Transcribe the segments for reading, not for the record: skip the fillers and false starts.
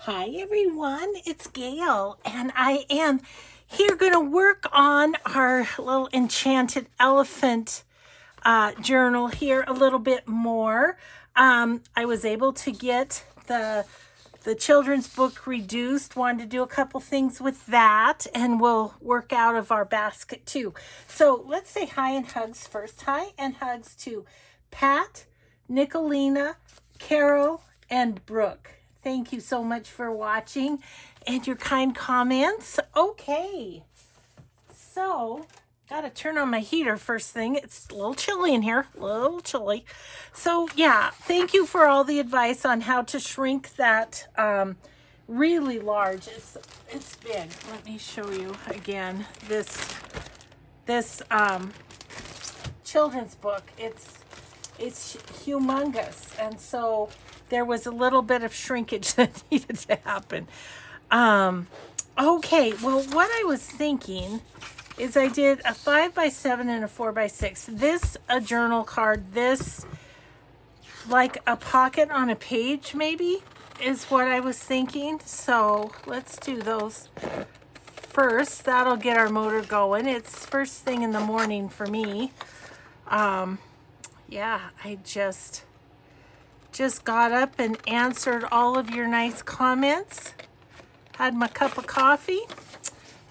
Hi everyone, it's Gail, and I am here going to work on our little Enchanted Elephant journal here a little bit more. I was able to get the children's book reduced, wanted to do a couple things with that, and we'll work out of our basket too. So let's say hi and hugs first. Hi and hugs to Pat, Nicolina, Carol, and Brooke. Thank you so much for watching and your kind comments. Okay, so gotta turn on my heater first thing. It's a little chilly in here, a little chilly. So yeah, thank you for all the advice on how to shrink that really large. It's big. Let me show you again. This children's book. It's humongous, and so there was a little bit of shrinkage that needed to happen. Okay, well, what I was thinking is I did a 5x7 and a 4x6. This a journal card. This like a pocket on a page maybe is what I was thinking. So let's do those first. That'll get our motor going. It's first thing in the morning for me. Yeah, I just got up and answered all of your nice comments, had my cup of coffee,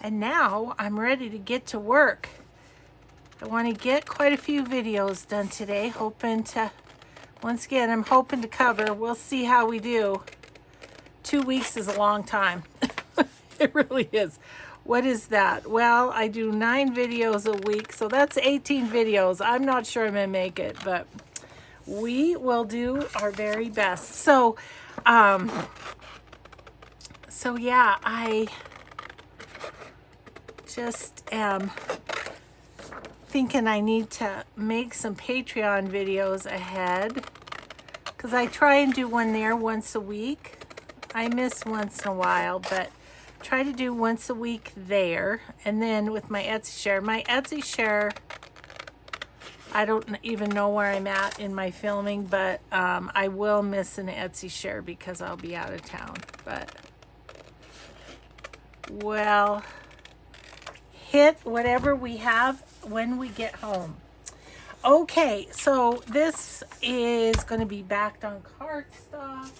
and now I'm ready to get to work. I want to get quite a few videos done today, hoping to, once again, I'm hoping to cover. We'll see how we do. 2 weeks is a long time. It really is. What is that? Well, I do 9 videos a week, so that's 18 videos. I'm not sure I'm gonna make it, but we will do our very best. So yeah, I just am thinking I need to make some Patreon videos ahead, because I try and do one there once a week. I miss once in a while, but try to do once a week there. And then with my Etsy share, I don't even know where I'm at in my filming, but I will miss an Etsy share because I'll be out of town. But, well, hit whatever we have when we get home. Okay, so this is going to be backed on cardstock.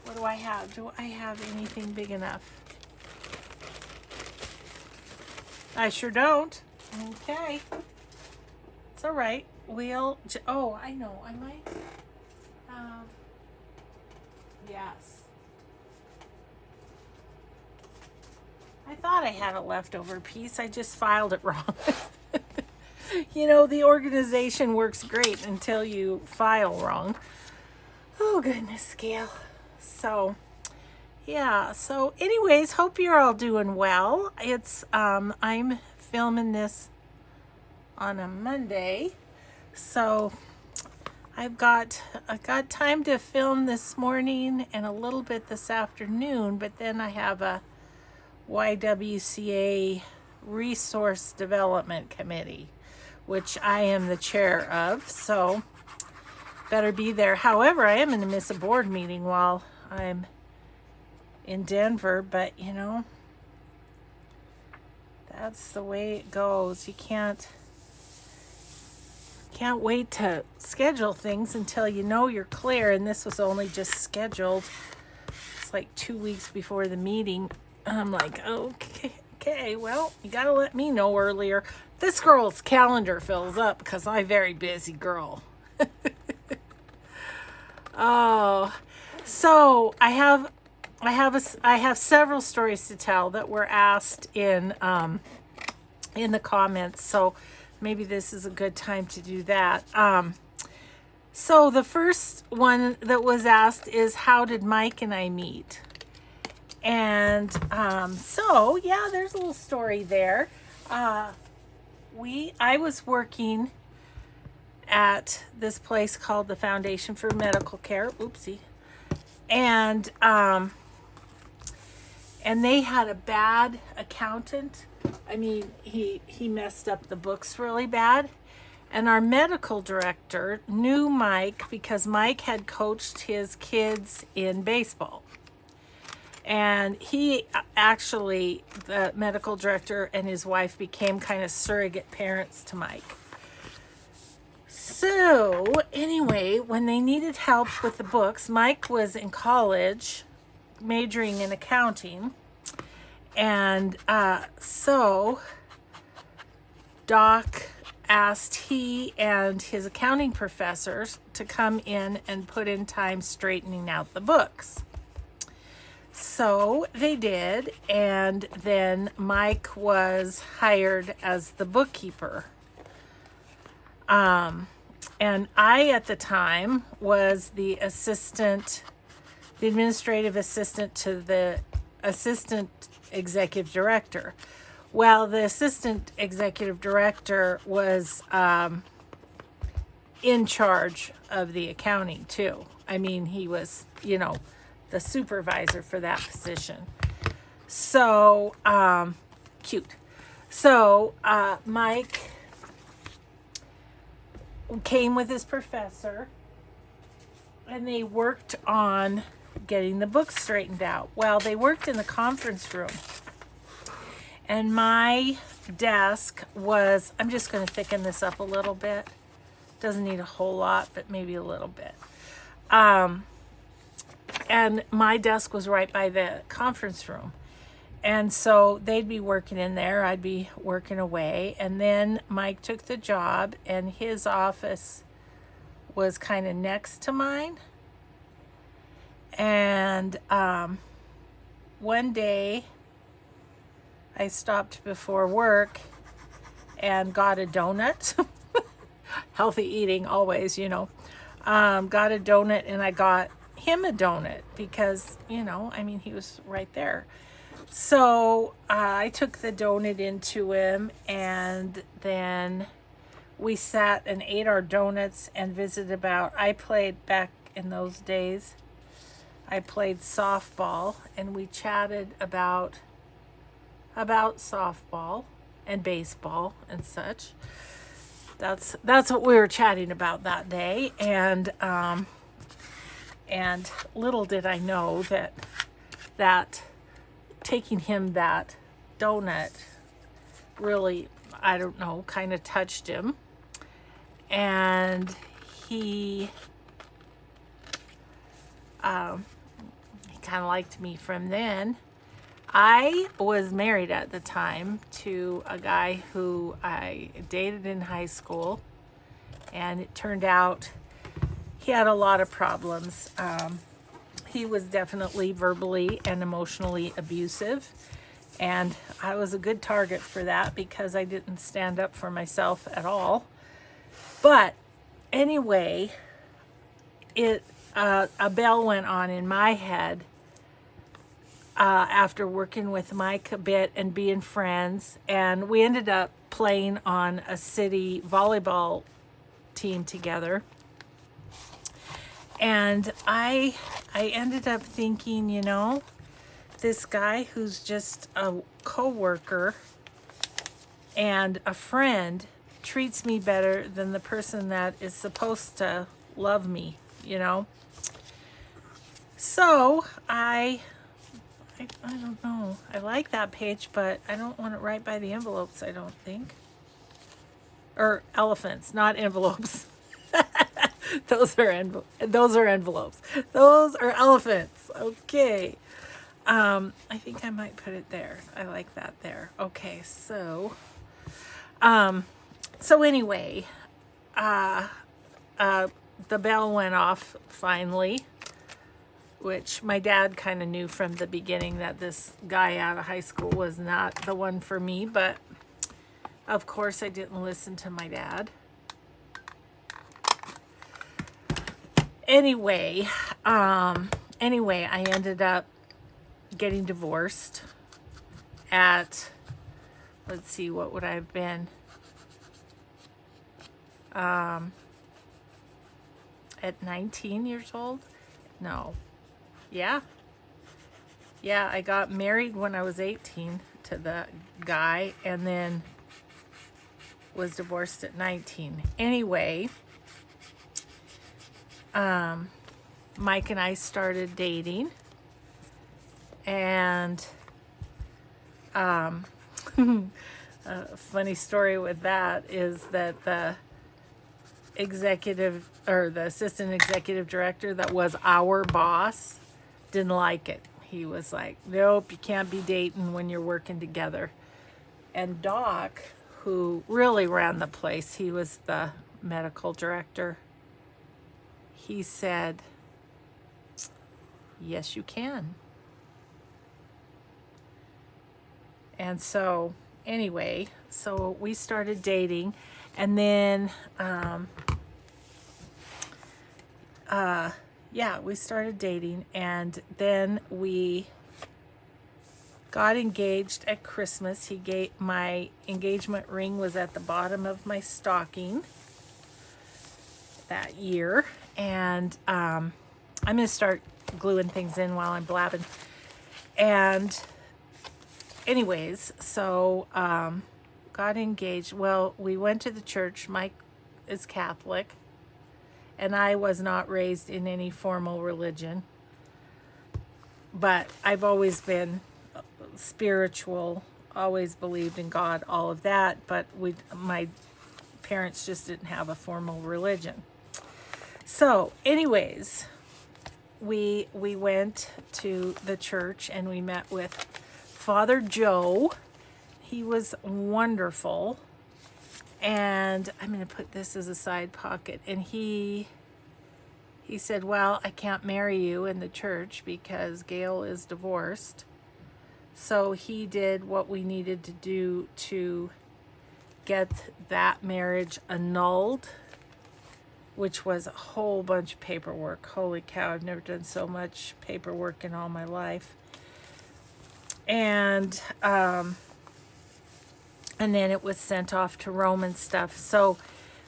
What do I have? Do I have anything big enough? I sure don't. Okay. It's all right. Oh, I know. I might. Yes. I thought I had a leftover piece. I just filed it wrong. You know, the organization works great until you file wrong. Oh, goodness, Gail. So, yeah. So, anyways, hope you're all doing well. It's, I'm filming this on a Monday, so I got time to film this morning and a little bit this afternoon, but then I have a YWCA Resource Development Committee, which I am the chair of, so better be there. However, I am going to miss a board meeting while I'm in Denver, but you know, that's the way it goes. You can't wait to schedule things until you know you're clear, and this was only just scheduled. It's like 2 weeks before the meeting. I'm like, okay, well, you gotta let me know earlier. This girl's calendar fills up because I'm a very busy girl. Oh, so I have several stories to tell that were asked in the comments, so maybe this is a good time to do that. So the first one that was asked is, how did Mike and I meet? And so yeah, there's a little story there. I was working at this place called the Foundation for Medical Care. Oopsie. And they had a bad accountant. I mean, he messed up the books really bad. And our medical director knew Mike because Mike had coached his kids in baseball. And he actually, the medical director and his wife became kind of surrogate parents to Mike. So anyway, when they needed help with the books, Mike was in college majoring in accounting. And so Doc asked he and his accounting professors to come in and put in time straightening out the books. So they did, and then Mike was hired as the bookkeeper. And I, at the time, was the administrative assistant to the assistant executive director. Well, the assistant executive director was in charge of the accounting too. I mean, he was, the supervisor for that position. So, cute. So, Mike came with his professor, and they worked on getting the books straightened out. Well, they worked in the conference room, and my desk was, I'm just going to thicken this up a little bit. Doesn't need a whole lot, but maybe a little bit. And my desk was right by the conference room. And so they'd be working in there, I'd be working away. And then Mike took the job, and his office was kind of next to mine. And one day I stopped before work and got a donut. Healthy eating always, got a donut, and I got him a donut because, he was right there. So I took the donut into him, and then we sat and ate our donuts and visited I played back in those days. I played softball, and we chatted about softball and baseball and such. That's what we were chatting about that day, and little did I know that taking him that donut really, I don't know, kind of touched him, and he kind of liked me from then. I was married at the time to a guy who I dated in high school, and it turned out he had a lot of problems. He was definitely verbally and emotionally abusive, and I was a good target for that because I didn't stand up for myself at all. But anyway, a bell went on in my head after working with Mike a bit and being friends, and we ended up playing on a city volleyball team together. And I ended up thinking, this guy who's just a coworker and a friend treats me better than the person that is supposed to love me, So I don't know. I like that page, but I don't want it right by the envelopes, I don't think. Or elephants, not envelopes. Those are envelopes. Those are elephants. Okay. I think I might put it there. I like that there. Okay, so anyway, the bell went off finally, which my dad kind of knew from the beginning that this guy out of high school was not the one for me, but of course I didn't listen to my dad. Anyway, I ended up getting divorced at, let's see, what would I have been? At 19 years old? No. Yeah, I got married when I was 18 to the guy, and then was divorced at 19. Anyway, Mike and I started dating, And a funny story with that is that the executive or the assistant executive director that was our boss didn't like it. He was like, nope, you can't be dating when you're working together. And Doc, who really ran the place, he was the medical director, he said, yes, you can. And so anyway, so we started dating, and then yeah, we started dating, and then we got engaged at Christmas. My engagement ring was at the bottom of my stocking that year. And I'm going to start gluing things in while I'm blabbing. And anyways, so got engaged. Well, we went to the church. Mike is Catholic, and I was not raised in any formal religion. But I've always been spiritual, always believed in God, all of that. But my parents just didn't have a formal religion. So anyways, we went to the church and we met with Father Joe. He was wonderful. And I'm going to put this as a side pocket. And he said, well, I can't marry you in the church because Gail is divorced. So he did what we needed to do to get that marriage annulled, which was a whole bunch of paperwork. Holy cow, I've never done so much paperwork in all my life. And then it was sent off to Rome and stuff. So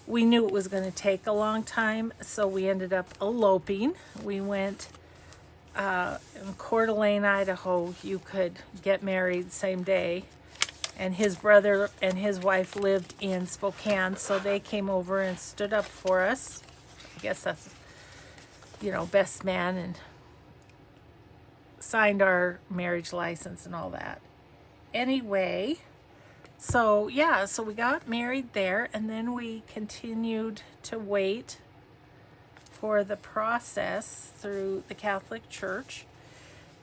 we knew it was going to take a long time, so we ended up eloping. We went in Coeur d'Alene, Idaho. You could get married same day. And his brother and his wife lived in Spokane, so they came over and stood up for us. I guess that's, best man, and signed our marriage license and all that. Anyway, so yeah, so we got married there, and then we continued to wait for the process through the Catholic Church.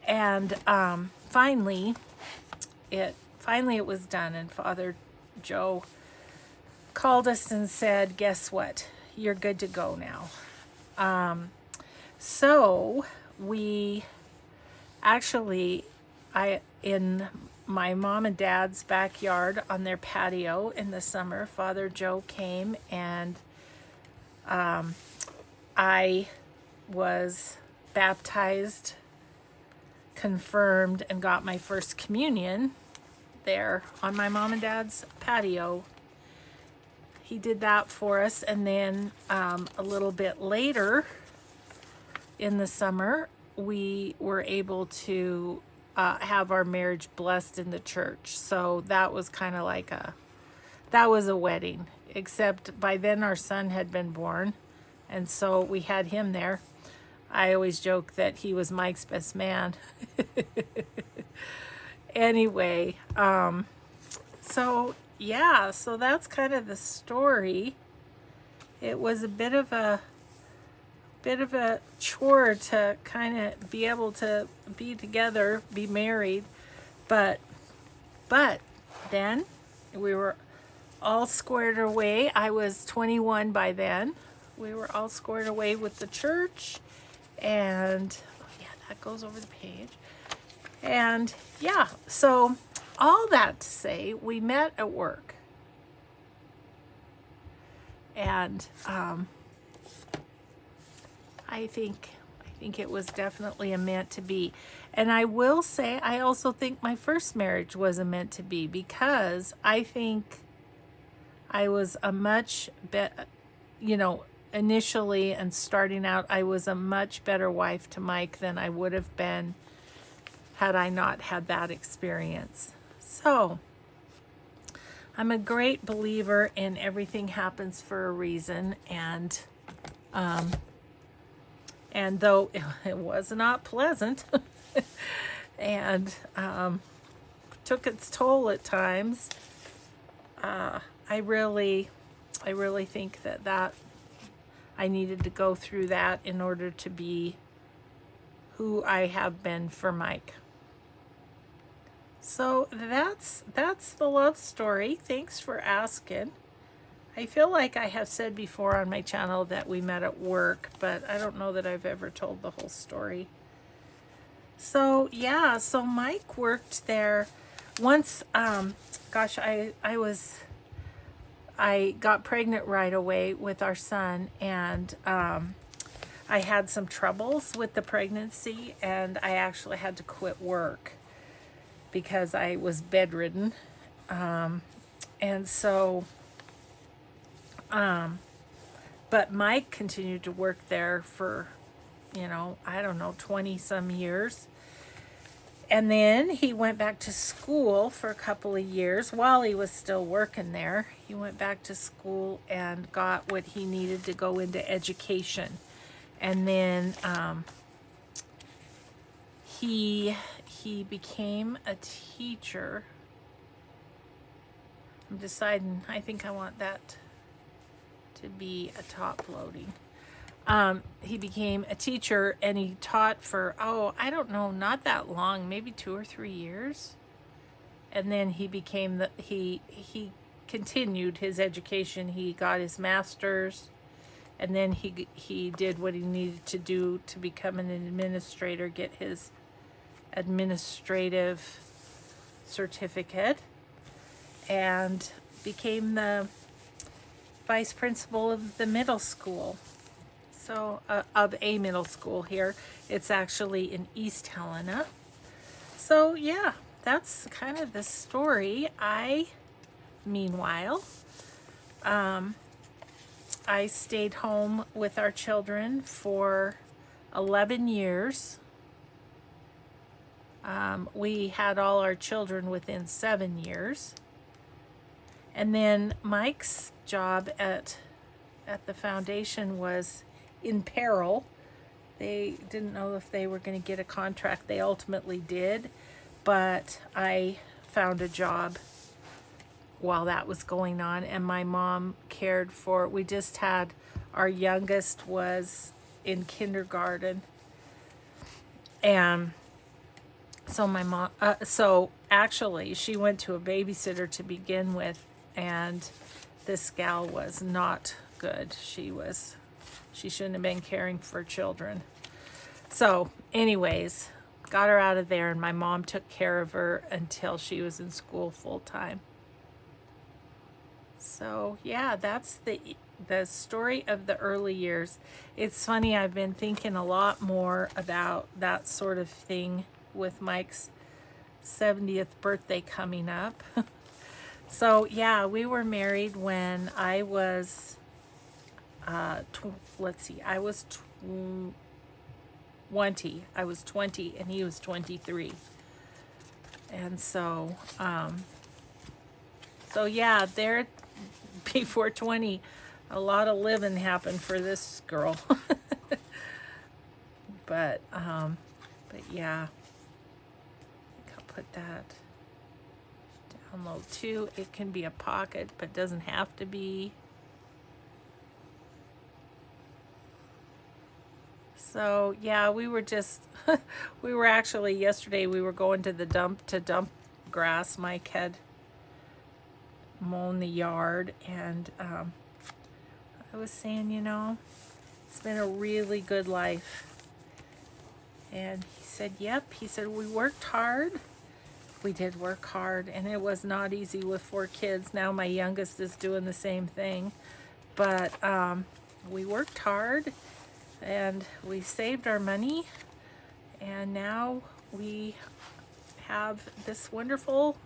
And finally it was done, and Father Joe called us and said, guess what? You're good to go now. So we actually, in my mom and dad's backyard on their patio in the summer, Father Joe came, and I was baptized, confirmed, and got my first communion there on my mom and dad's patio. He did that for us, and then a little bit later in the summer, we were able to have our marriage blessed in the church. So that was kind of like that was a wedding, except by then our son had been born, and so we had him there. I always joke that he was Mike's best man. Anyway, so yeah, so that's kind of the story. It was a bit of a chore to kind of be able to be together, be married, but then we were all squared away. I was 21 by then. We were all squared away with the church, and yeah, that goes over the page. And yeah, so all that to say, we met at work, and I think it was definitely a meant to be. And I will say, I also think my first marriage was a meant to be, because I think I was a much better, initially and starting out, I was a much better wife to Mike than I would have been had I not had that experience. So I'm a great believer in everything happens for a reason, and though it was not pleasant, and took its toll at times. I really think that I needed to go through that in order to be who I have been for Mike. So that's the love story. Thanks for asking. I feel like I have said before on my channel that we met at work, but I don't know that I've ever told the whole story. So yeah, so Mike worked there once. Gosh, I got pregnant right away with our son, and I had some troubles with the pregnancy, and I actually had to quit work because I was bedridden. And so, but Mike continued to work there for, I don't know, 20 some years. And then he went back to school for a couple of years while he was still working there. He went back to school and got what he needed to go into education. And then he became a teacher. I'm deciding, I think I want that to be a top loading. He became a teacher, and he taught for, I don't know, not that long, maybe 2 or 3 years. And then he became he continued his education. He got his master's, and then he did what he needed to do to become an administrator, get his administrative certificate, and became the vice principal of the middle school. So of a middle school here. It's actually in East Helena. So yeah, that's kind of the story. Meanwhile, I stayed home with our children for 11 years. We had all our children within 7 years. And then Mike's job at the foundation was in peril. They didn't know if they were going to get a contract. They ultimately did, but I found a job while that was going on, and my mom cared for, we just had, our youngest was in kindergarten, and so my mom, so actually she went to a babysitter to begin with, and this gal was not good. She shouldn't have been caring for children. So anyways, got her out of there, and my mom took care of her until she was in school full time. So yeah, that's the story of the early years. It's funny, I've been thinking a lot more about that sort of thing with Mike's 70th birthday coming up. So yeah, we were married when I was let's see, I was 20. I was 20 and he was 23. And so so yeah, there before 20, a lot of living happened for this girl. But yeah, I think I'll put that down low too. It can be a pocket, but doesn't have to be. So yeah, we were just, we were actually, yesterday we were going to the dump to dump grass. Mike had mown the yard, and I was saying, it's been a really good life. And he said, yep. He said, we worked hard. We did work hard, and it was not easy with 4 kids. Now my youngest is doing the same thing. But we worked hard, and we saved our money, and now we have this wonderful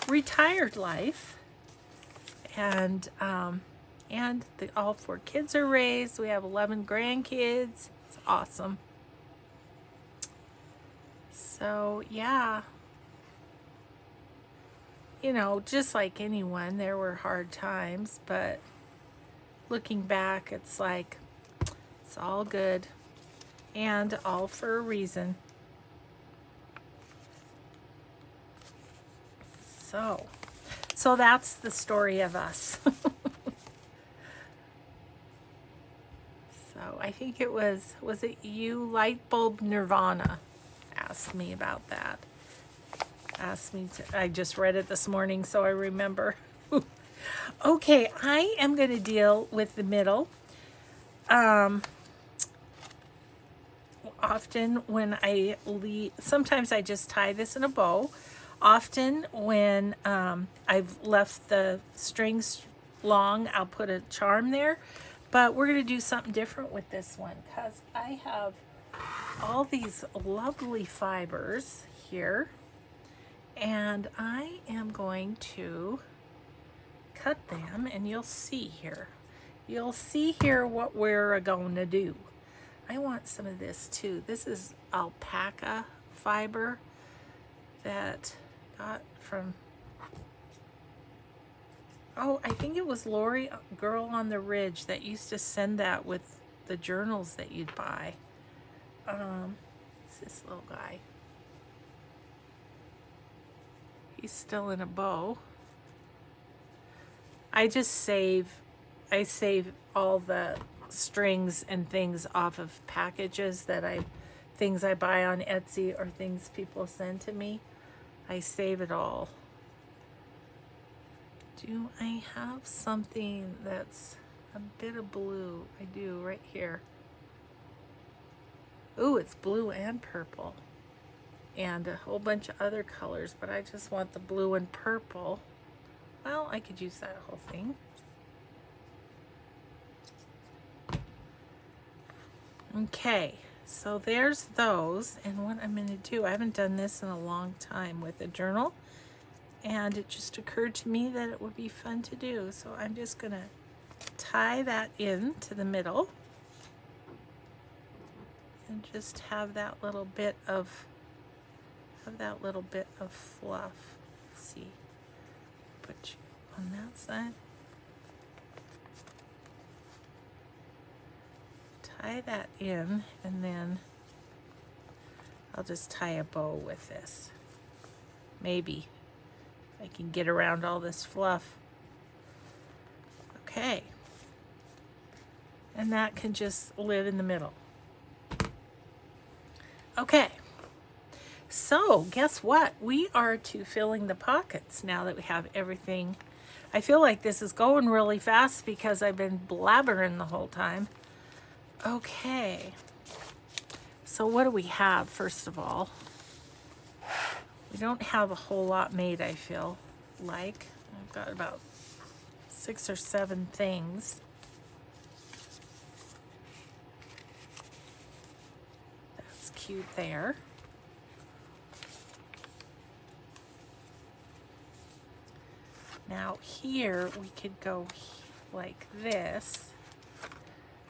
retired life. And all 4 kids are raised. We have 11 grandkids. It's awesome. So yeah, just like anyone, there were hard times, but looking back, it's like, it's all good and all for a reason. So that's the story of us. So I think it was it you, Light Bulb Nirvana, asked me about that. Asked me to, I just read it this morning, so I remember. Okay, I am going to deal with the middle. Often when I leave, sometimes I just tie this in a bow. Often when I've left the strings long, I'll put a charm there. But we're going to do something different with this one because I have all these lovely fibers here. And I am going to cut them, and you'll see here. You'll see here what we're going to do. I want some of this too. This is alpaca fiber that got from, oh, I think it was Lori, Girl on the Ridge, that used to send that with the journals that you'd buy. It's this little guy. He's still in a bow. I save all the strings and things off of packages things I buy on Etsy or things people send to me. I save it all. Do I have something that's a bit of blue? I do right here. Ooh, it's blue and purple. And a whole bunch of other colors, but I just want the blue and purple. Well, I could use that whole thing. Okay, so there's those, and what I'm going to do, I haven't done this in a long time with a journal, and it just occurred to me that it would be fun to do, so I'm just going to tie that in to the middle and just have that little bit of fluff. Let's see, put you on that side. Tie that in, and then I'll just tie a bow with this. Maybe I can get around all this fluff. Okay. And that can just live in the middle. Okay. So guess what? We are to filling the pockets now that we have everything. I feel like this is going really fast because I've been blabbering the whole time. Okay, so what do we have first of all? We don't have a whole lot made, I feel like. I've got about 6 or 7 things. That's cute there. Now here we could go like this.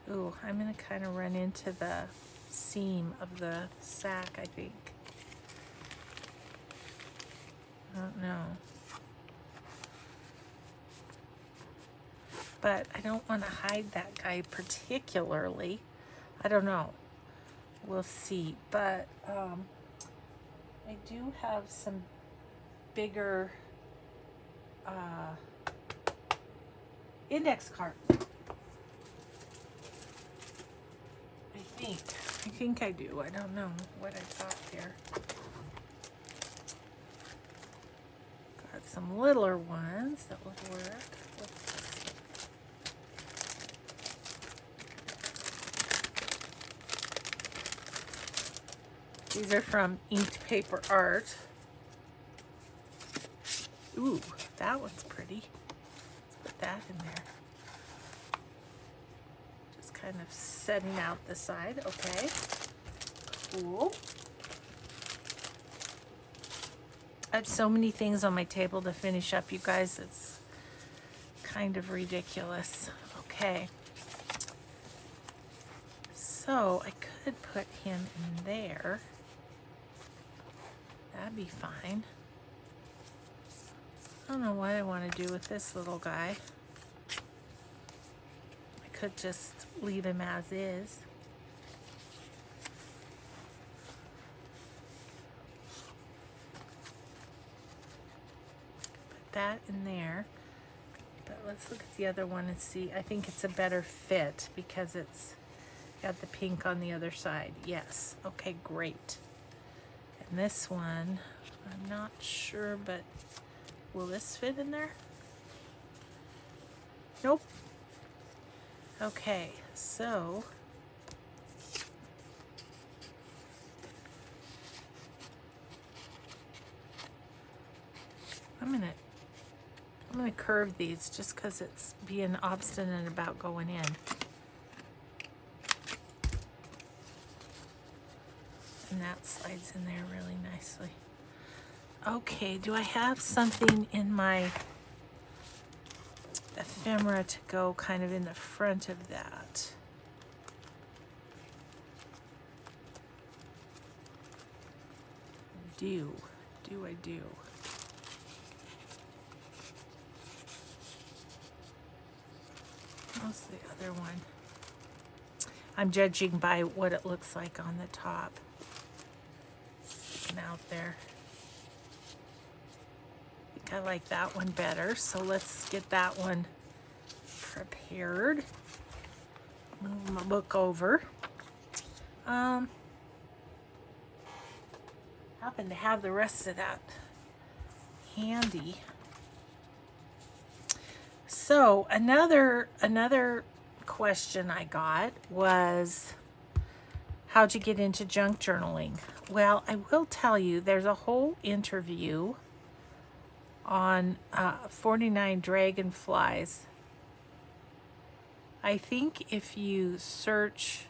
Ooh, I'm going to kind of run into the seam of the sack, I think. I don't know. But I don't want to hide that guy particularly. I don't know. We'll see. But I do have some bigger index cards. I think I do. I don't know what I got here. Got some littler ones that would work. These are from Inked Paper Art. Ooh, that one's pretty. Let's put that in there. Kind of setting out the side. Okay, cool. I have so many things on my table to finish up, you guys. It's kind of ridiculous. Okay, so I could put him in there. That'd be fine. I don't know what I want to do with this little guy. Could just leave him as is. that in there. But let's look at the other one and see. I think it's a better fit because it's got the pink on the other side. Yes. Okay, great. And this one, I'm not sure, but will this fit in there? Nope. Okay, so I'm gonna curve these just because it's being obstinate about going in. And that slides in there really nicely. Okay, do I have something in my ephemera to go kind of in the front of that? I do. What's the other one? I'm judging by what it looks like on the top. Sticking out there. I think I like that one better, so let's get that one prepared. Move my book over. Happen to have the rest of that handy. So another question I got was, how'd you get into junk journaling? Well, I will tell you, there's a whole interview on 49 dragonflies. I think if you search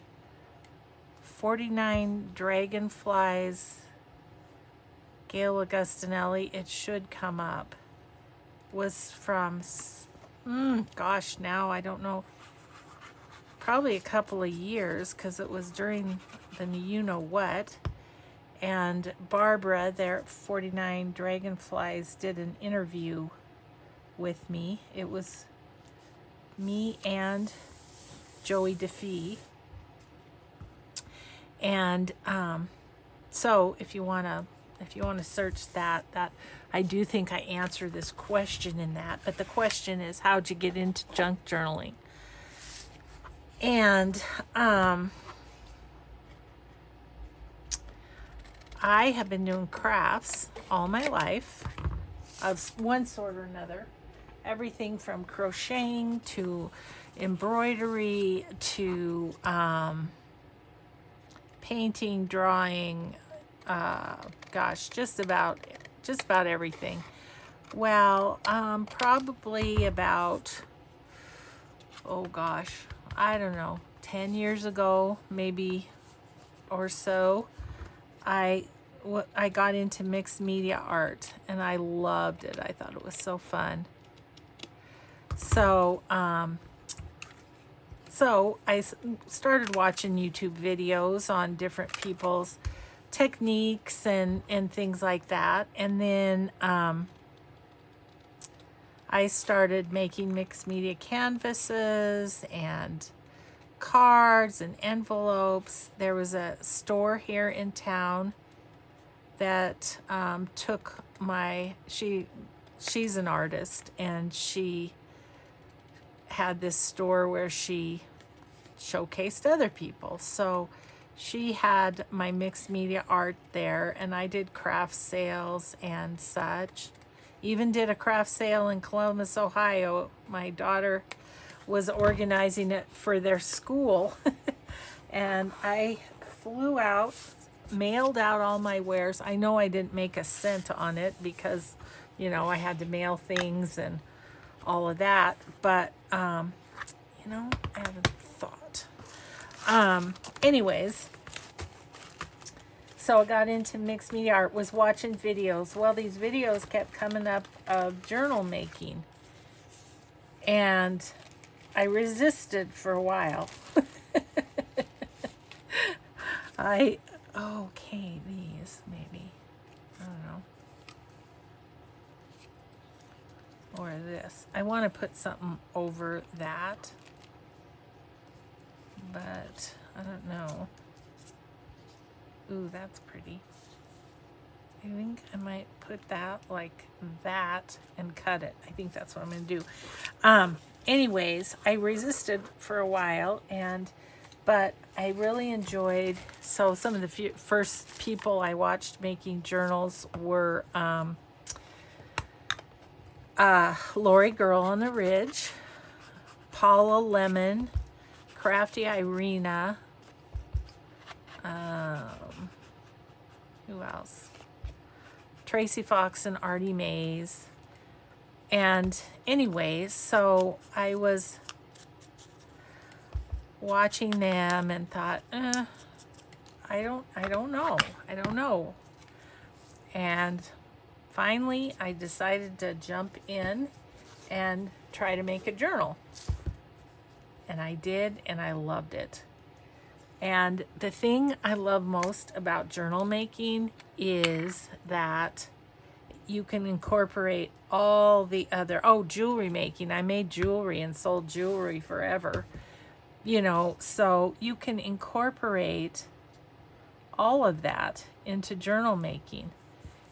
49 dragonflies Gail Augustinelli, it should come up. Was from gosh, now I don't know, probably a couple of years, because it was during the you know what. And Barbara there at 49 Dragonflies did an interview with me. It was me and Joey DeFee. And so if you want to search that I do think I answer this question in that, but the question is, how'd you get into junk journaling? And I have been doing crafts all my life of one sort or another. Everything from crocheting to embroidery to painting, drawing, gosh, just about everything. Well, probably about, oh gosh, I don't know, 10 years ago, maybe, or so, I got into mixed media art, and I loved it. I thought it was so fun. So, so I started watching YouTube videos on different people's techniques and things like that. And then I started making mixed media canvases and cards and envelopes. There was a store here in town that took she's an artist, and she had this store where she showcased other people. So she had my mixed media art there, and I did craft sales and such. Even did a craft sale in Columbus, Ohio. My daughter was organizing it for their school. And I flew out, mailed out all my wares. I know I didn't make a cent on it because, you know, I had to mail things and all of that. But, you know, I haven't thought. Anyways, so I got into mixed media art, was watching videos. Well, these videos kept coming up of journal making, and I resisted for a while. Okay, these maybe, I don't know, or this. I want to put something over that, but I don't know. Ooh, that's pretty. I think I might put that like that and cut it. I think that's what I'm going to do. Anyways, I resisted for a while, but I really enjoyed, so some of the first people I watched making journals were Lori Girl on the Ridge, Paula Lemon, Crafty Irina, who else? Tracy Fox and Artie Mays. And anyways, so I was watching them and thought, I don't know. And finally, I decided to jump in and try to make a journal. And I did, and I loved it. And the thing I love most about journal making is that you can incorporate all the other, jewelry making. I made jewelry and sold jewelry forever. You know, so you can incorporate all of that into journal making.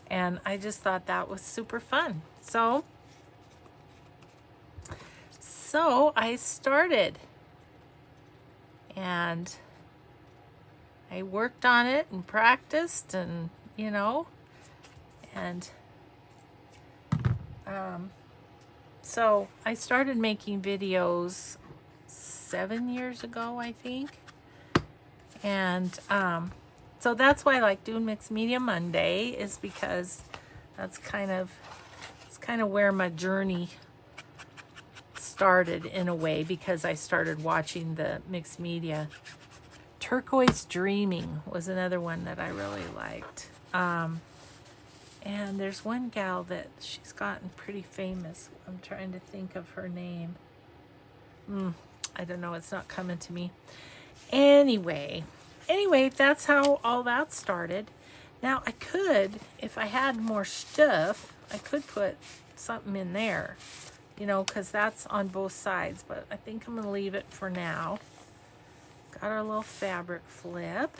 And I just thought that was super fun. So I started. And I worked on it and practiced and, you know, and so I started making videos 7 years ago, I think. And so that's why I like doing Mixed Media Monday, is because it's kind of where my journey started in a way, because I started watching the mixed media. Turquoise Dreaming was another one that I really liked. And there's one gal that she's gotten pretty famous. I'm trying to think of her name. I don't know. It's not coming to me. Anyway, that's how all that started. Now I could, if I had more stuff, I could put something in there, you know, because that's on both sides. But I think I'm going to leave it for now. Got our little fabric flip.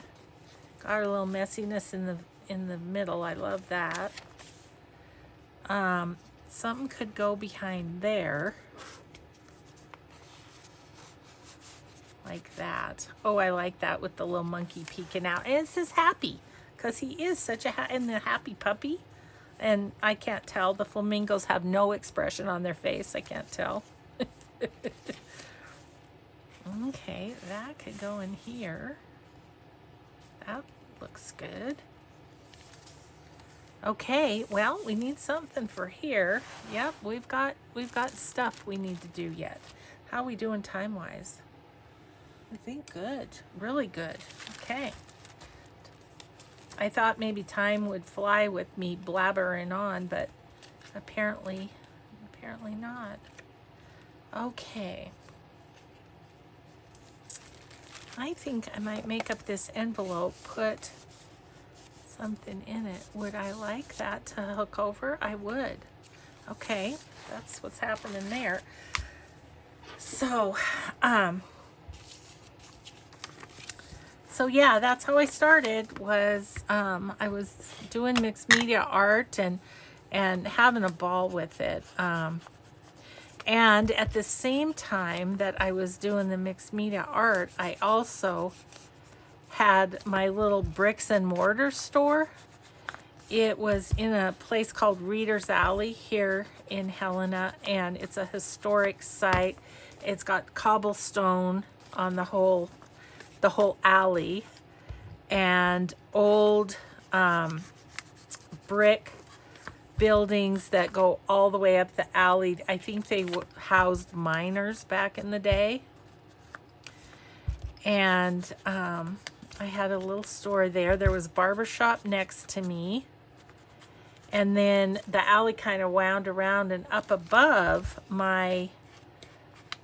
Got our little messiness in the middle. I love that. Something could go behind there. Like that. Oh, I like that with the little monkey peeking out. And it says happy, because he is such a happy puppy. And I can't tell. The flamingos have no expression on their face. I can't tell. Okay, that could go in here. That looks good. Okay, well, we need something for here. Yep, we've got stuff we need to do yet. How are we doing time-wise? I think good, really good. Okay. I thought maybe time would fly with me blabbering on, but apparently not. Okay. I think I might make up this envelope, put something in it. Would I like that to hook over? I would. Okay, that's what's happening there. So yeah, that's how I started. Was I was doing mixed media art and having a ball with it. And at the same time that I was doing the mixed media art, I also had my little bricks and mortar store. It was in a place called Reader's Alley here in Helena, and it's a historic site. It's got cobblestone on the whole alley, and old brick buildings that go all the way up the alley. I think they housed miners back in the day. And I had a little store there. There was a barber shop next to me. And then the alley kind of wound around, and up above, my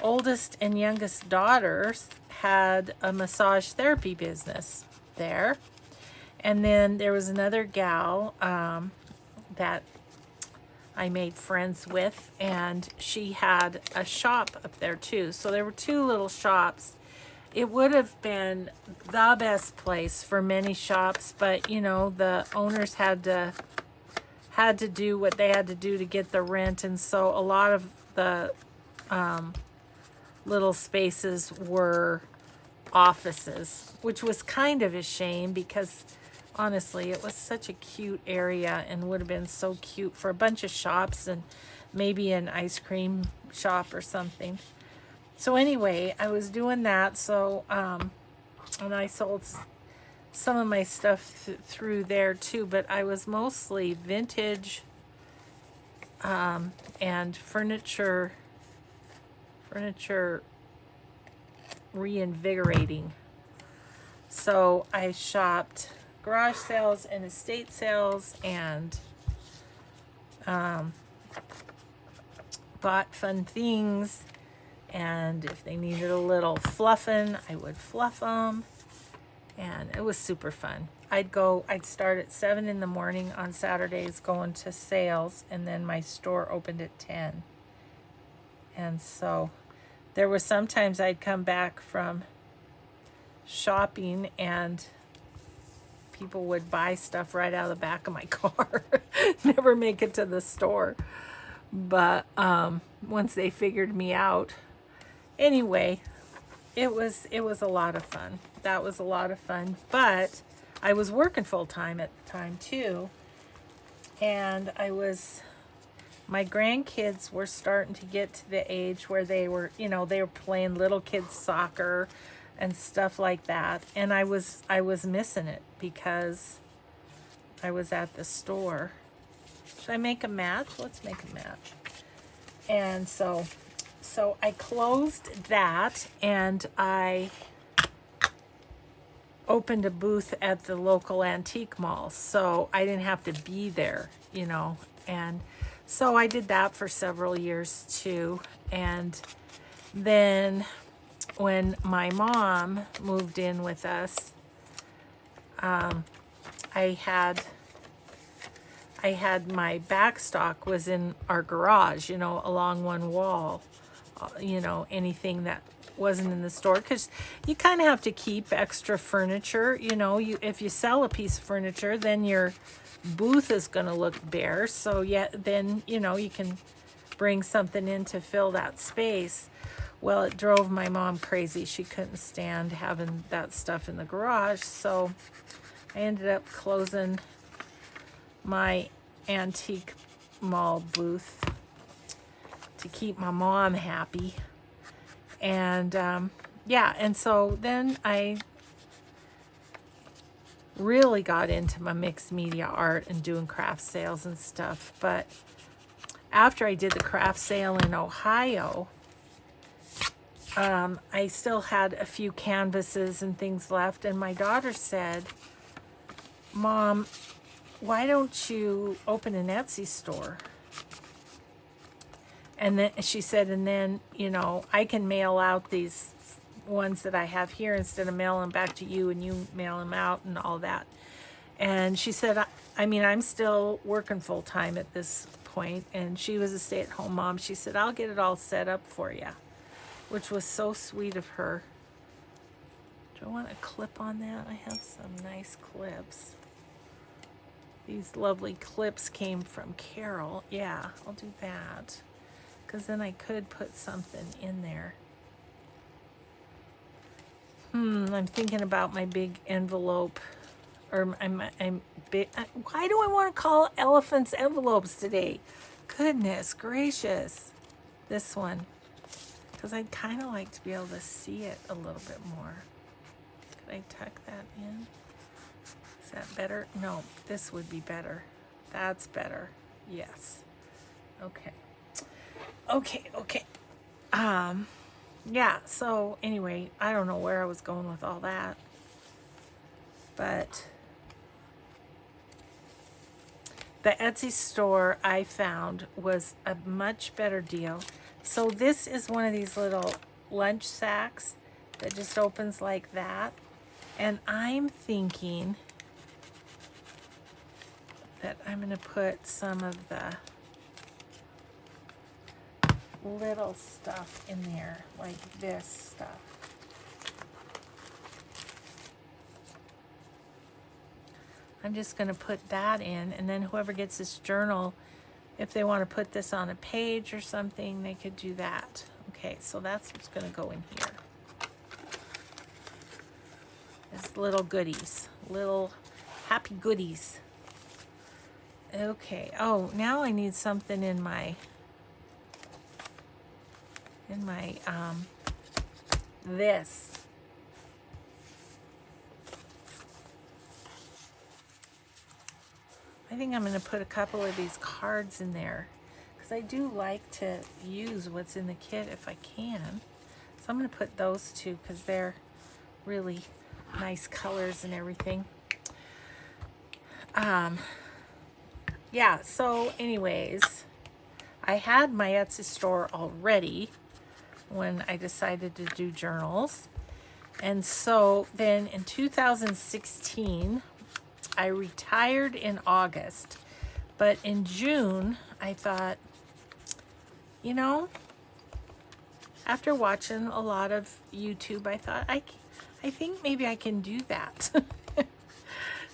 oldest and youngest daughters had a massage therapy business there. And then there was another gal that I made friends with, and she had a shop up there too. So there were two little shops. It would have been the best place for many shops, but you know, the owners had to had to do what they had to do to get the rent, and so a lot of the little spaces were offices, which was kind of a shame because honestly it was such a cute area and would have been so cute for a bunch of shops and maybe an ice cream shop or something. So anyway, I was doing that, so and I sold some of my stuff through there too, but I was mostly vintage and furniture reinvigorating. So I shopped garage sales and estate sales and bought fun things, and if they needed a little fluffing, I would fluff them, and it was super fun. I'd start at 7 in the morning on Saturdays going to sales, and then my store opened at 10. And so there were sometimes I'd come back from shopping and people would buy stuff right out of the back of my car. Never make it to the store. But once they figured me out. Anyway, it was a lot of fun. That was a lot of fun. But I was working full time at the time too. And my grandkids were starting to get to the age where they were playing little kids soccer and stuff like that. And I was missing it because I was at the store. Should I make a match? Let's make a match. And so I closed that and I opened a booth at the local antique mall. So I didn't have to be there, and so I did that for several years too. And then when my mom moved in with us, I had my backstock was in our garage, along one wall, anything that wasn't in the store, because you kind of have to keep extra furniture. If you sell a piece of furniture, then your booth is going to look bare. So then you can bring something in to fill that space. Well, it drove my mom crazy. She couldn't stand having that stuff in the garage. So I ended up closing my antique mall booth to keep my mom happy. And and so then I really got into my mixed media art and doing craft sales and stuff. But after I did the craft sale in Ohio, I still had a few canvases and things left, and my daughter said, "Mom, why don't you open an Etsy store?" And then she said, and then, I can mail out these ones that I have here instead of mailing them back to you, and you mail them out and all that. And she said, I'm still working full time at this point, and she was a stay-at-home mom. She said, I'll get it all set up for you, which was so sweet of her. Do I want a clip on that? I have some nice clips. These lovely clips came from Carol. Yeah, I'll do that, because then I could put something in there. I'm thinking about my big envelope, or I'm big. Why do I want to call elephants envelopes today? Goodness gracious, this one, because I'd kind of like to be able to see it a little bit more. Could I tuck that in? Is that better? No, this would be better. That's better. Yes. Okay. Yeah, so anyway, I don't know where I was going with all that, but the Etsy store I found was a much better deal. So this is one of these little lunch sacks that just opens like that, and I'm thinking that I'm going to put some of the little stuff in there, like this stuff. I'm just going to put that in, and then whoever gets this journal, if they want to put this on a page or something, they could do that. Okay, so that's what's going to go in here. It's little goodies, little happy goodies. Okay, oh, now I need something in my this. I think I'm going to put a couple of these cards in there because I do like to use what's in the kit if I can. So I'm going to put those two because they're really nice colors and everything. Yeah, so anyways, I had my Etsy store already when I decided to do journals. And so then in 2016, I retired in August, but in June, I thought, you know, after watching a lot of YouTube, I thought, I think maybe I can do that.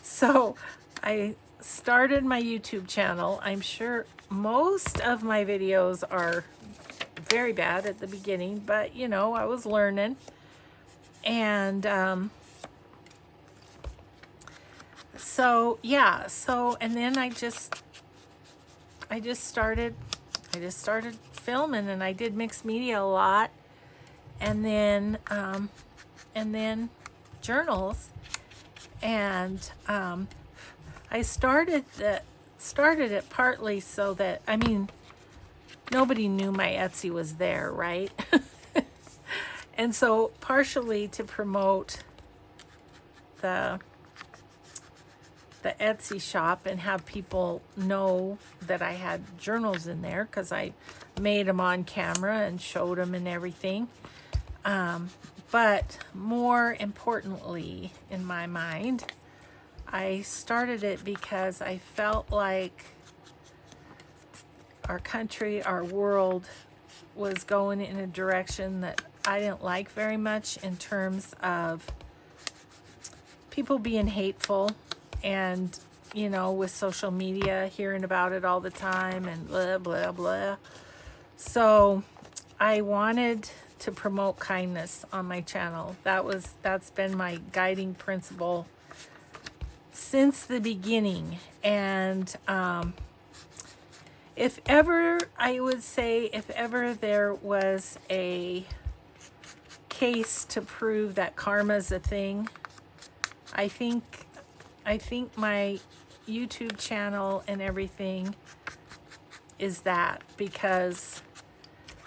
So I started my YouTube channel. I'm sure most of my videos are very bad at the beginning, but you know, I was learning. And so yeah, and then I just started filming, and I did mixed media a lot, and then journals, and I started it partly so that, I mean, nobody knew my Etsy was there, right? And so partially to promote the Etsy shop and have people know that I had journals in there, because I made them on camera and showed them and everything. But more importantly, in my mind, I started it because I felt like our country, our world was going in a direction that I didn't like very much, in terms of people being hateful, and, you know, with social media, hearing about it all the time and blah, blah, blah. So I wanted to promote kindness on my channel. That's been my guiding principle since the beginning. And if ever, I would say, if ever there was a case to prove that karma's a thing, I think my YouTube channel and everything is that, because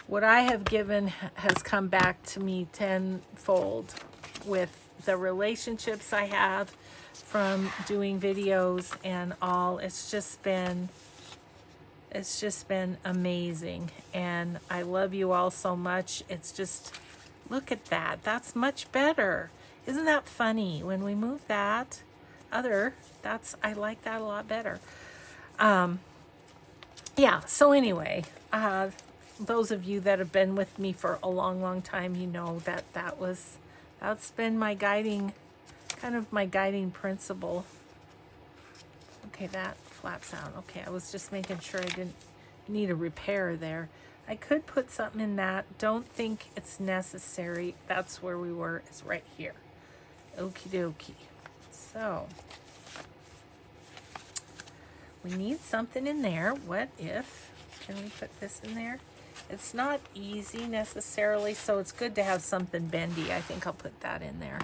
what I have given has come back to me tenfold with the relationships I have from doing videos and all. It's just been amazing, and I love you all so much. It's just, look at that. That's much better. Isn't that funny? When we move that I like that a lot better. Yeah, so anyway, those of you that have been with me for a long, long time, you know that's been my guiding, kind of my guiding principle. Okay, that flat sound. Okay, I was just making sure I didn't need a repair there. I could put something in that. Don't think it's necessary. That's where we were, is right here. Okie dokie. So we need something in there. What if, can we put this in there? It's not easy necessarily, so it's good to have something bendy. I think I'll put that in there.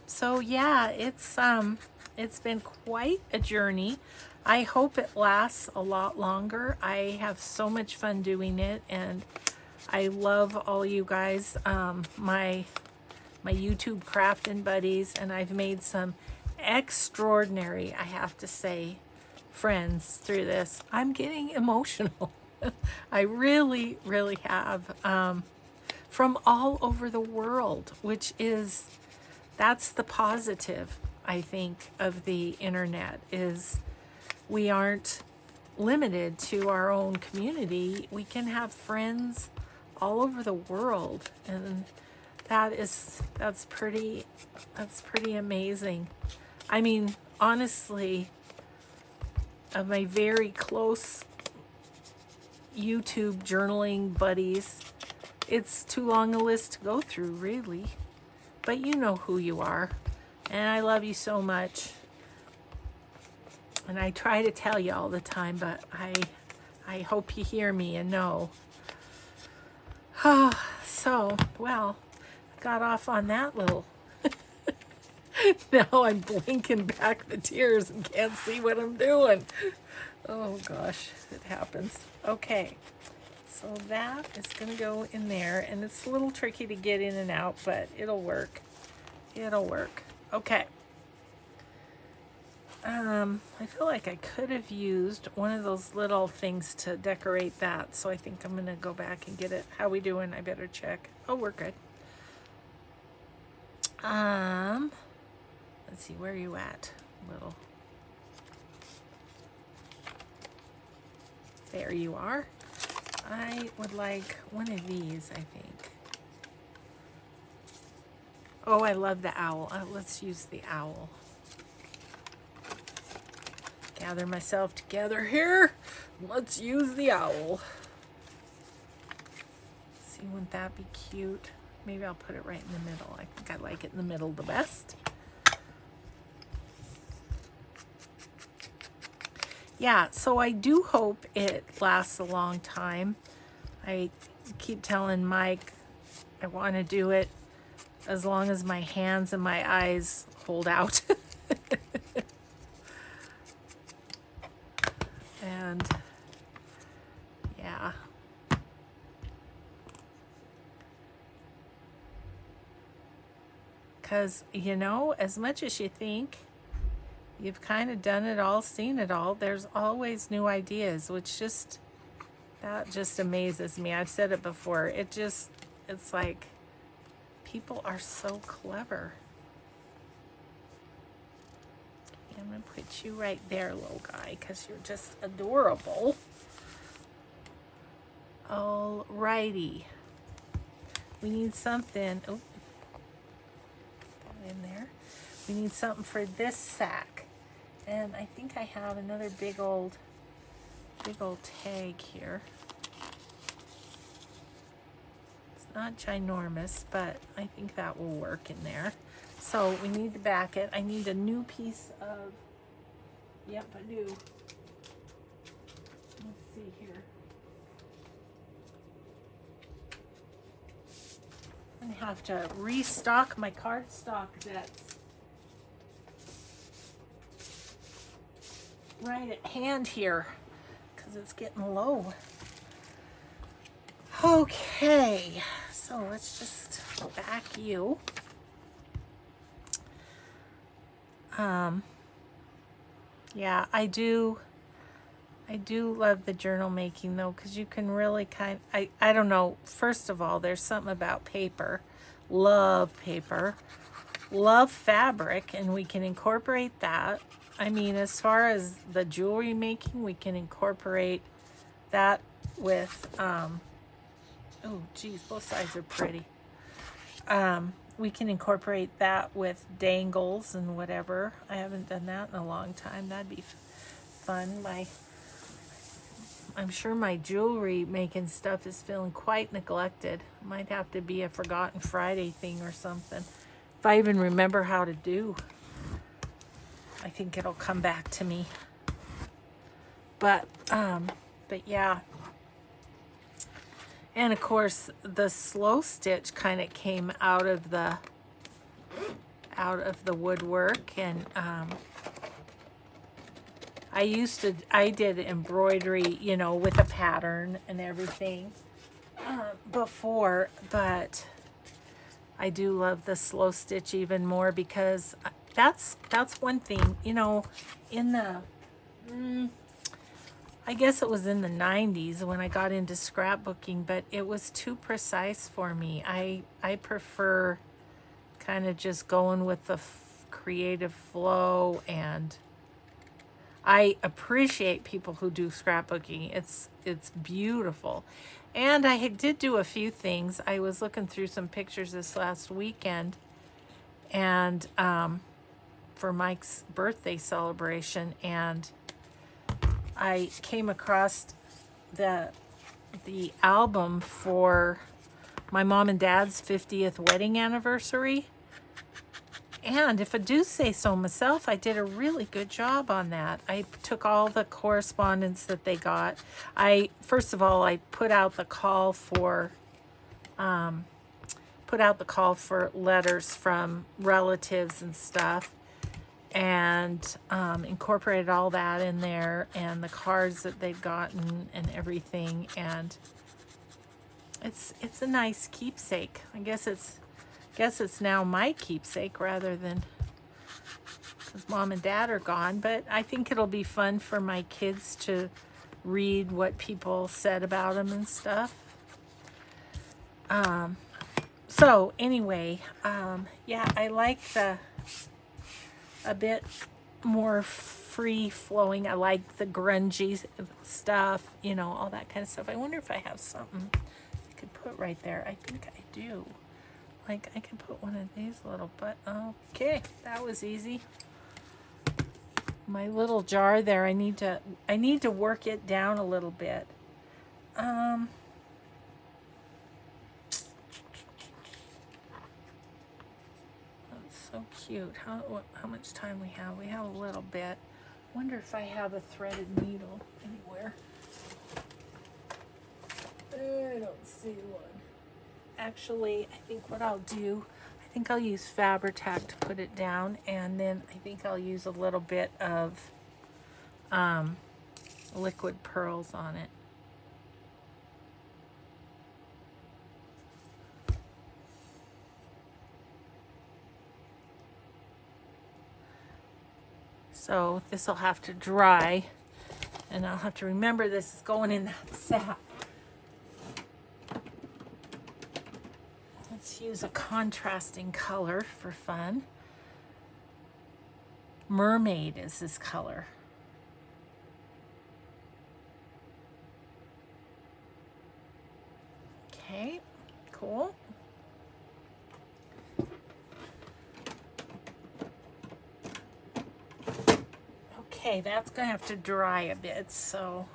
So yeah, it's been quite a journey. I hope it lasts a lot longer. I have so much fun doing it, and I love all you guys, my YouTube crafting buddies, and I've made some extraordinary, I have to say, friends through this. I'm getting emotional. I really, really have, from all over the world, that's the positive, I think, of the internet, is we aren't limited to our own community. We can have friends all over the world, and that's pretty amazing. I mean, honestly, of my very close YouTube journaling buddies, it's too long a list to go through, really. But you know who you are, and I love you so much. And I try to tell you all the time, but I hope you hear me and know. So, well, I got off on that little. Now I'm blinking back the tears and can't see what I'm doing. Oh gosh, it happens. Okay, so that is gonna go in there, and it's a little tricky to get in and out, but it'll work. It'll work. Okay. I feel like I could have used one of those little things to decorate that, so I think I'm gonna go back and get it. How we doing? I better check. Oh, we're good. Let's see, where are you at? Little. There you are. I would like one of these, I think. Oh, I love the owl. Let's use the owl. Gather myself together here. Let's use the owl. See, wouldn't that be cute? Maybe I'll put it right in the middle. I think I like it in the middle the best. Yeah, so I do hope it lasts a long time. I keep telling Mike I want to do it as long as my hands and my eyes hold out. And yeah. Because, you know, as much as you think you've kind of done it all, seen it all, there's always new ideas, which that just amazes me. I've said it before. It's like people are so clever. I'm going to put you right there, little guy, because you're just adorable. Alrighty. We need something. Oh, in there. We need something for this sack. And I think I have another big old tag here. It's not ginormous, but I think that will work in there. So we need to back it. I need a new piece of, yep, I do. Let's see here. I'm gonna have to restock my cardstock that's right at hand here because it's getting low. Okay, so let's just back you. Yeah, I do love the journal making though, because you can really I don't know, first of all, there's something about paper. Love paper. Love fabric, and we can incorporate that. I mean, as far as the jewelry making, we can incorporate that with oh geez, both sides are pretty. We can incorporate that with dangles and whatever. I haven't done that in a long time. That'd be fun. I'm sure my jewelry making stuff is feeling quite neglected. Might have to be a Forgotten Friday thing or something. If I even remember how to do. I think it'll come back to me. But yeah. And of course, the slow stitch kind of came out of the woodwork, and I did embroidery, you know, with a pattern and everything before, but I do love the slow stitch even more because that's one thing, you know, in the I guess it was in the 90s when I got into scrapbooking, but it was too precise for me. I prefer kind of just going with the creative flow, and I appreciate people who do scrapbooking. It's beautiful. And I did do a few things. I was looking through some pictures this last weekend, and for Mike's birthday celebration, and I came across the album for my mom and dad's 50th wedding anniversary. And if I do say so myself, I did a really good job on that. I took all the correspondence that they got. First of all, I put out the call for letters from relatives and stuff, and incorporated all that in there, and the cards that they've gotten and everything. And it's a nice keepsake. I guess it's now my keepsake rather than, because mom and dad are gone. But I think it'll be fun for my kids to read what people said about them and stuff. So anyway, yeah, I like a bit more free flowing. I like the grungy stuff, you know, all that kind of stuff. I wonder if I have something I could put right there. I think I do. Like, I can put one of these little, but okay, that was easy. My little jar there, I need to work it down a little bit. That's so cute. How much time we have? We have a little bit. Wonder if I have a threaded needle anywhere. I don't see one. Actually, I think what I'll do, I think I'll use Fabri-Tac to put it down, and then I think I'll use a little bit of liquid pearls on it. So this will have to dry, and I'll have to remember this is going in that sack. Let's use a contrasting color for fun. Mermaid is this color. Okay, cool. Okay, that's gonna have to dry a bit, so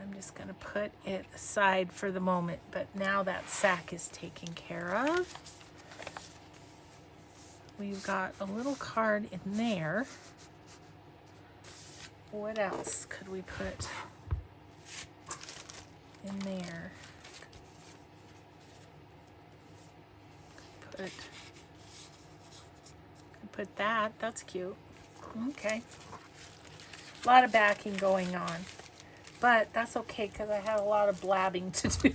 I'm just gonna put it aside for the moment. But now that sack is taken care of, we've got a little card in there. What else could we put in there? Put that. That's cute. Okay. A lot of backing going on, but that's okay because I had a lot of blabbing to do.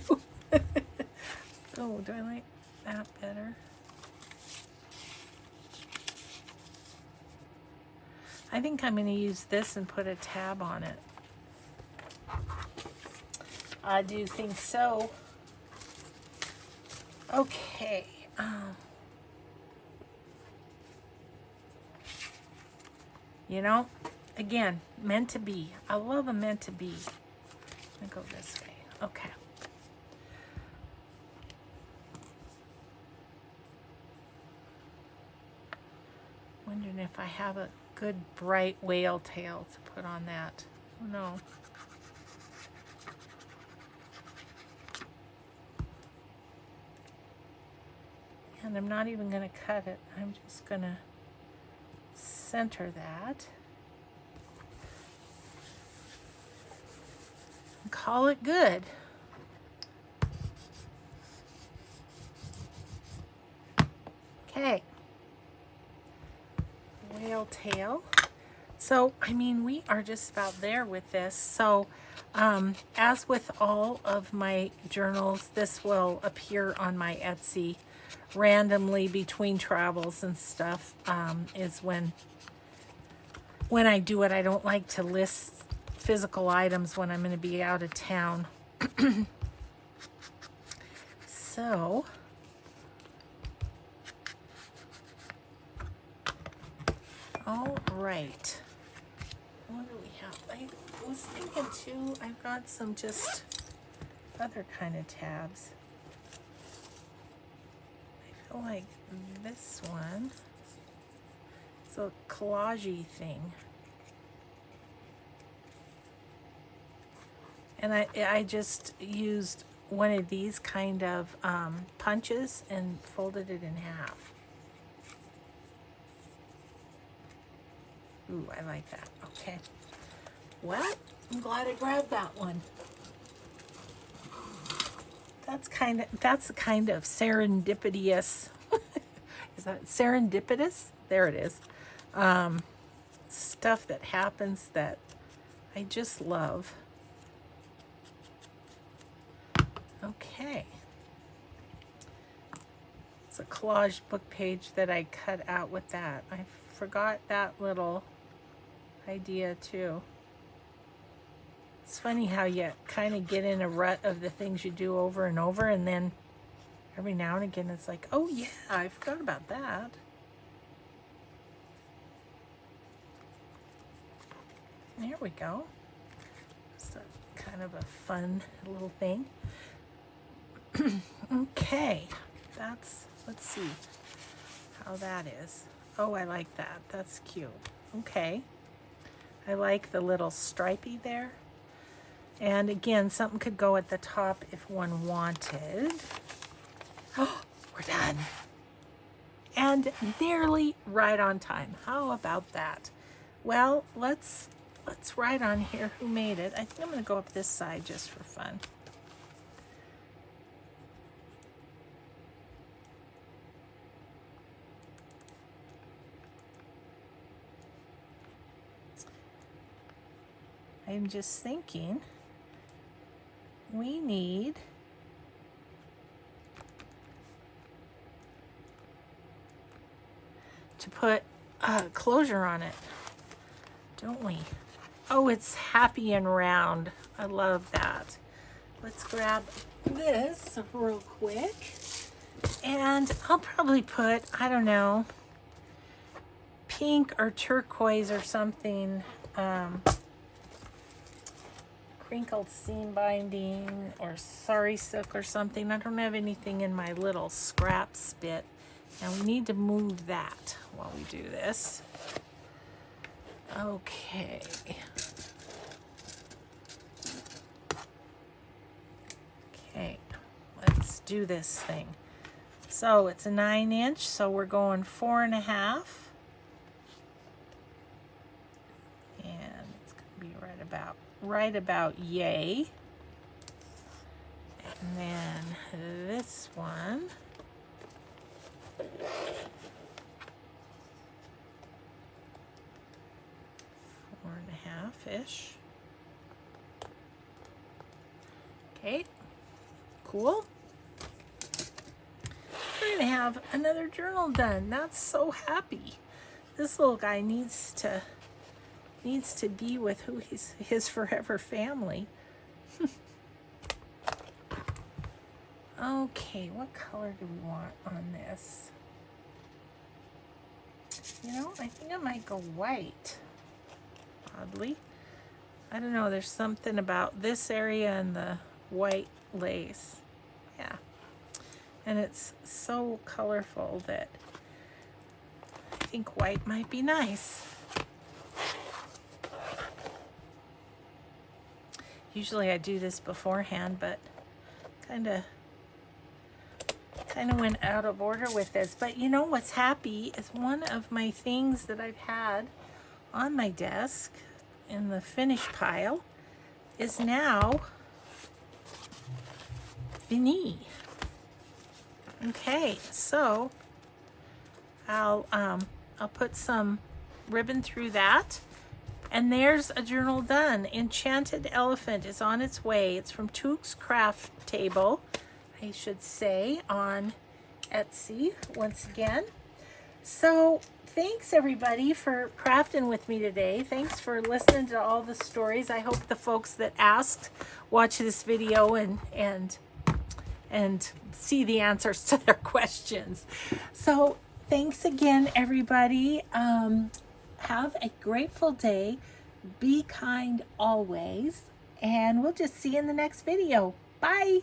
Oh, do I like that better? I think I'm going to use this and put a tab on it. I do think so. Okay. You know, again, meant to be. I love a meant to be. Let me go this way. Okay. Wondering if I have a good bright whale tail to put on that. Oh, no. And I'm not even going to cut it. I'm just going to center that. And call it good. Okay. Whale tail. So, I mean, we are just about there with this. So, as with all of my journals, this will appear on my Etsy randomly between travels and stuff. Is when I do it. I don't like to list physical items when I'm going to be out of town. So, all right. Yeah, I was thinking too, I've got some just other kind of tabs. I feel like this one is a collage-y thing. And I just used one of these kind of punches and folded it in half. Ooh, I like that. Okay. Well, I'm glad I grabbed that one. That's kind of serendipitous. Is that serendipitous? There it is. Stuff that happens that I just love. Okay. It's a collage book page that I cut out with that. I forgot that little idea too. It's funny how you kind of get in a rut of the things you do over and over, and then every now and again it's like, oh yeah, I forgot about that. There we go. It's a kind of a fun little thing. Okay, let's see how that is. Oh, I like that. That's cute. Okay. I like the little stripey there. And again, something could go at the top if one wanted. Oh, we're done. And nearly right on time. How about that? Well, let's write on here who made it. I think I'm going to go up this side just for fun. I'm just thinking we need to put closure on it, don't we? Oh, it's happy and round. I love that. Let's grab this real quick. And I'll probably put, I don't know, pink or turquoise or something. Crinkled seam binding or sari silk or something. I don't have anything in my little scrap spit. And we need to move that while we do this. Okay. Okay, let's do this thing. So it's a 9-inch, so we're going 4.5. And it's gonna be right about yay. And then this one, four and a half-ish. Okay, cool. We're gonna have another journal done. That's so happy. This little guy needs to be with his forever family. Okay, what color do we want on this? You know, I think I might go white, oddly. I don't know, there's something about this area and the white lace. Yeah. And it's so colorful that I think white might be nice. Usually I do this beforehand, but kind of went out of order with this. But you know what's happy is one of my things that I've had on my desk in the finish pile is now fini. Okay, so I'll put some ribbon through that. And there's a journal done. Enchanted Elephant is on its way. It's from Took's Craft Table, I should say, on Etsy once again. So thanks everybody for crafting with me today. Thanks for listening to all the stories. I hope the folks that asked watch this video and see the answers to their questions. So thanks again, everybody. Have a grateful day. be kind always, and we'll just see you in the next video. Bye.